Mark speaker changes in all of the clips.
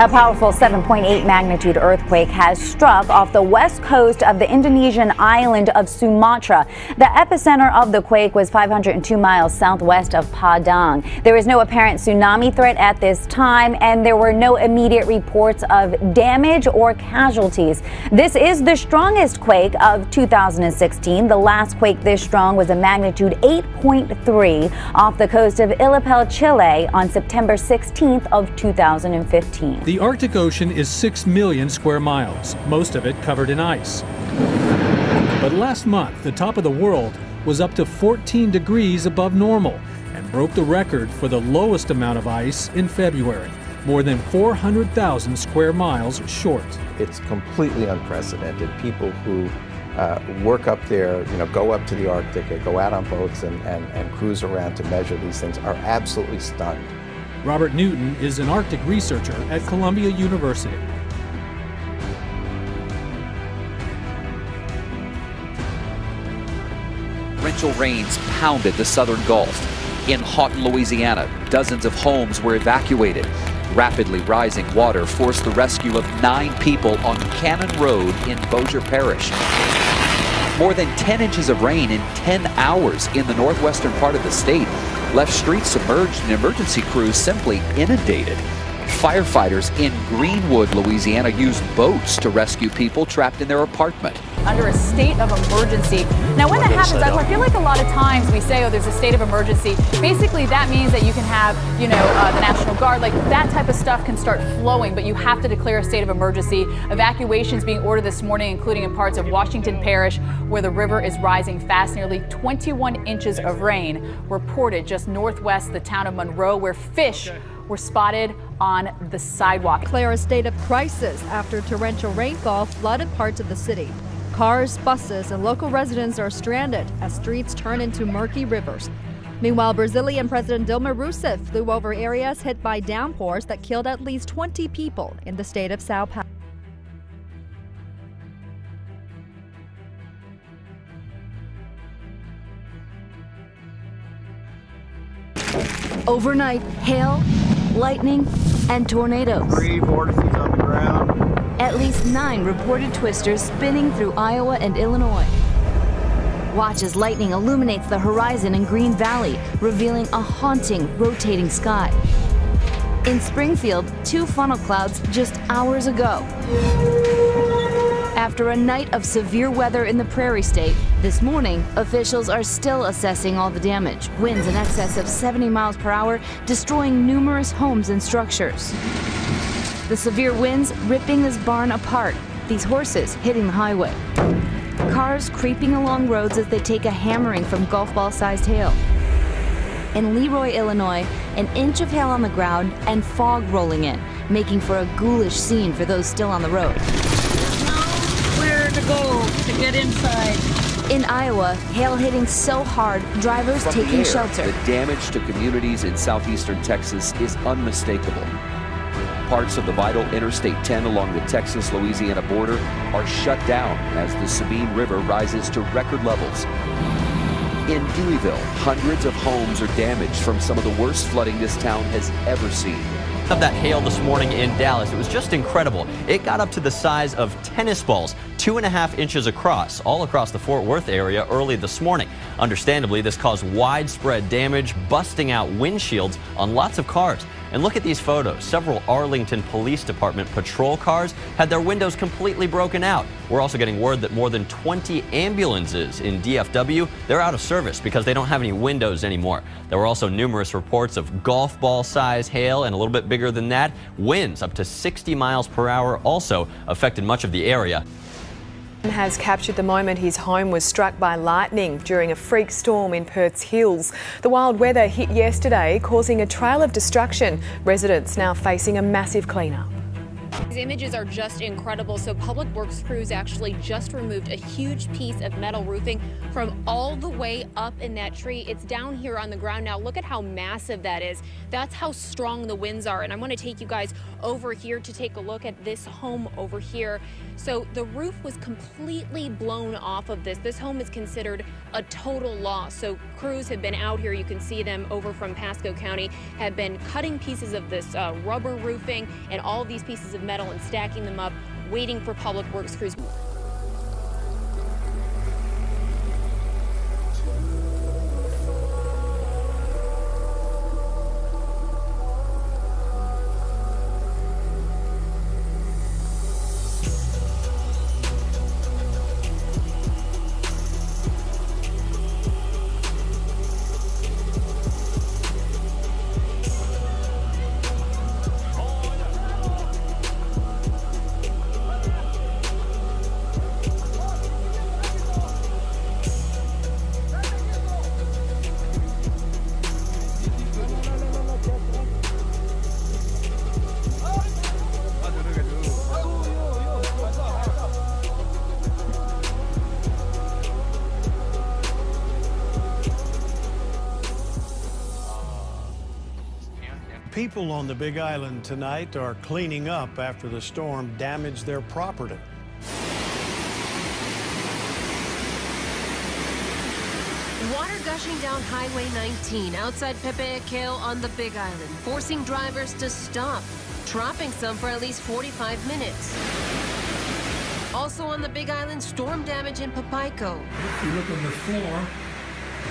Speaker 1: A powerful 7.8 magnitude earthquake has struck off the west coast of the Indonesian island of Sumatra. The epicenter of the quake was 502 miles southwest of Padang. There is no apparent tsunami threat at this time, and there were no immediate reports of damage or casualties. This is the strongest quake of 2016. The last quake this strong was a magnitude 8.3 off the coast of Illapel, Chile on September 16th of 2015.
Speaker 2: The Arctic Ocean is 6 million square miles, most of it covered in ice. But last month, the top of the world was up to 14 degrees above normal and broke the record for the lowest amount of ice in February, more than 400,000 square miles short.
Speaker 3: It's completely unprecedented. People who work up there, go up to the Arctic, go out on boats and cruise around to measure these things are absolutely stunned.
Speaker 2: Robert Newton is an Arctic researcher at Columbia University.
Speaker 4: Torrential rains pounded the southern Gulf. In Houghton, Louisiana, dozens of homes were evacuated. Rapidly rising water forced the rescue of 9 people on Cannon Road in Bossier Parish. More than 10 inches of rain in 10 hours in the northwestern part of the state left streets submerged and emergency crews simply inundated. Firefighters in Greenwood, Louisiana used boats to rescue people trapped in their apartment.
Speaker 5: Under a state of emergency. Now, when that happens, I feel like a lot of times we say, oh, there's a state of emergency. Basically, that means that you can have, the National Guard, like that type of stuff can start flowing, but you have to declare a state of emergency. Evacuations being ordered this morning, including in parts of Washington Parish, where the river is rising fast. Nearly 21 inches of rain reported just northwest of the town of Monroe, where fish were spotted on the sidewalk.
Speaker 6: Declare a state of crisis after torrential rainfall flooded parts of the city. Cars, buses, and local residents are stranded as streets turn into murky rivers. Meanwhile, Brazilian President Dilma Rousseff flew over areas hit by downpours that killed at least 20 people in the state of Sao Paulo.
Speaker 7: Overnight, hail, lightning, and tornadoes.
Speaker 8: 3 vortices on the ground.
Speaker 7: At least 9 reported twisters spinning through Iowa and Illinois. Watch as lightning illuminates the horizon in Green Valley, revealing a haunting, rotating sky. In Springfield, 2 funnel clouds just hours ago. After a night of severe weather in the Prairie State, this morning, officials are still assessing all the damage. Winds in excess of 70 miles per hour, destroying numerous homes and structures. The severe winds ripping this barn apart, these horses hitting the highway. Cars creeping along roads as they take a hammering from golf ball-sized hail. In Leroy, Illinois, an inch of hail on the ground and fog rolling in, making for a ghoulish scene for those still on the road.
Speaker 9: Where to go to get inside.
Speaker 7: In Iowa, hail hitting so hard, drivers taking shelter.
Speaker 4: The damage to communities in southeastern Texas is unmistakable. Parts of the vital Interstate 10 along the Texas-Louisiana border are shut down as the Sabine River rises to record levels. In Deweyville, hundreds of homes are damaged from some of the worst flooding this town has ever seen.
Speaker 10: Of that hail this morning in Dallas, it was just incredible. It got up to the size of tennis balls, 2.5 inches across, all across the Fort Worth area early this morning. Understandably, this caused widespread damage, busting out windshields on lots of cars. And look at these photos. Several Arlington Police Department patrol cars had their windows completely broken out. We're also getting word that more than 20 ambulances in DFW, they're out of service because they don't have any windows anymore. There were also numerous reports of golf ball size hail, and a little bit bigger than that, winds up to 60 miles per hour also affected much of the area.
Speaker 11: Has captured the moment his home was struck by lightning during a freak storm in Perth's hills. The wild weather hit yesterday, causing a trail of destruction. Residents now facing a massive clean-up.
Speaker 12: These images are just incredible. So Public Works crews actually just removed a huge piece of metal roofing from all the way up in that tree. It's down here on the ground now. Look at how massive that is. That's how strong the winds are. And I want to take you guys over here to take a look at this home over here. So the roof was completely blown off of this. This home is considered a total loss. So crews have been out here. You can see them over from Pasco County, have been cutting pieces of this rubber roofing and all of these pieces of metal and stacking them up, waiting for Public Works crews.
Speaker 13: People on the Big Island tonight are cleaning up after the storm damaged their property.
Speaker 14: Water gushing down Highway 19 outside Pepeaqueo on the Big Island, forcing drivers to stop, trapping some for at least 45 minutes. Also on the Big Island, storm damage in Papaico.
Speaker 15: If you look on the floor,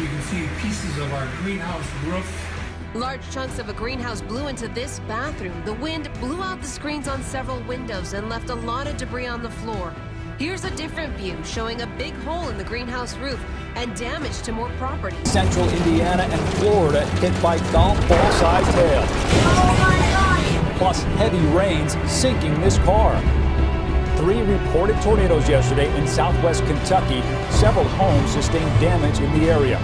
Speaker 15: you can see pieces of our greenhouse roof.
Speaker 14: Large chunks of a greenhouse blew into this bathroom. The wind blew out the screens on several windows and left a lot of debris on the floor. Here's a different view showing a big hole in the greenhouse roof and damage to more property.
Speaker 16: Central Indiana and Florida hit by golf ball-sized hail.
Speaker 14: Oh my God!
Speaker 16: Plus heavy rains sinking this car. 3 reported tornadoes yesterday in southwest Kentucky. Several homes sustained damage in the area.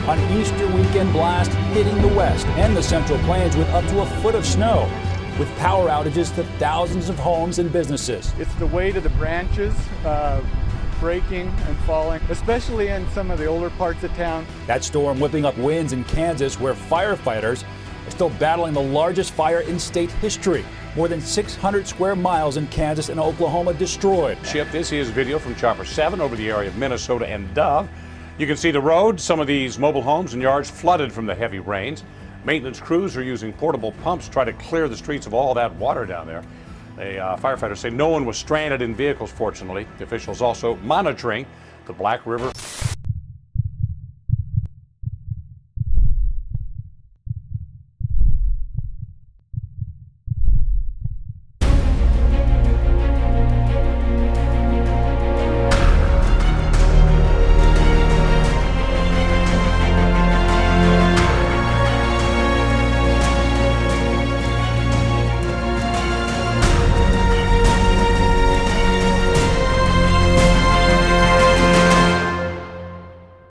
Speaker 16: An Easter weekend blast hitting the west and the Central Plains with up to a foot of snow, with power outages to thousands of homes and businesses.
Speaker 8: It's the weight of the branches breaking and falling, especially in some of the older parts of town.
Speaker 16: That storm whipping up winds in Kansas, where firefighters are still battling the largest fire in state history. More than 600 square miles in Kansas and Oklahoma destroyed.
Speaker 17: Chip, this is video from Chopper 7 over the area of Minnesota and Dove. You can see the road. Some of these mobile homes and yards flooded from the heavy rains. Maintenance crews are using portable pumps to try to clear the streets of all that water down there. The firefighters say no one was stranded in vehicles, fortunately. The officials also monitoring the Black River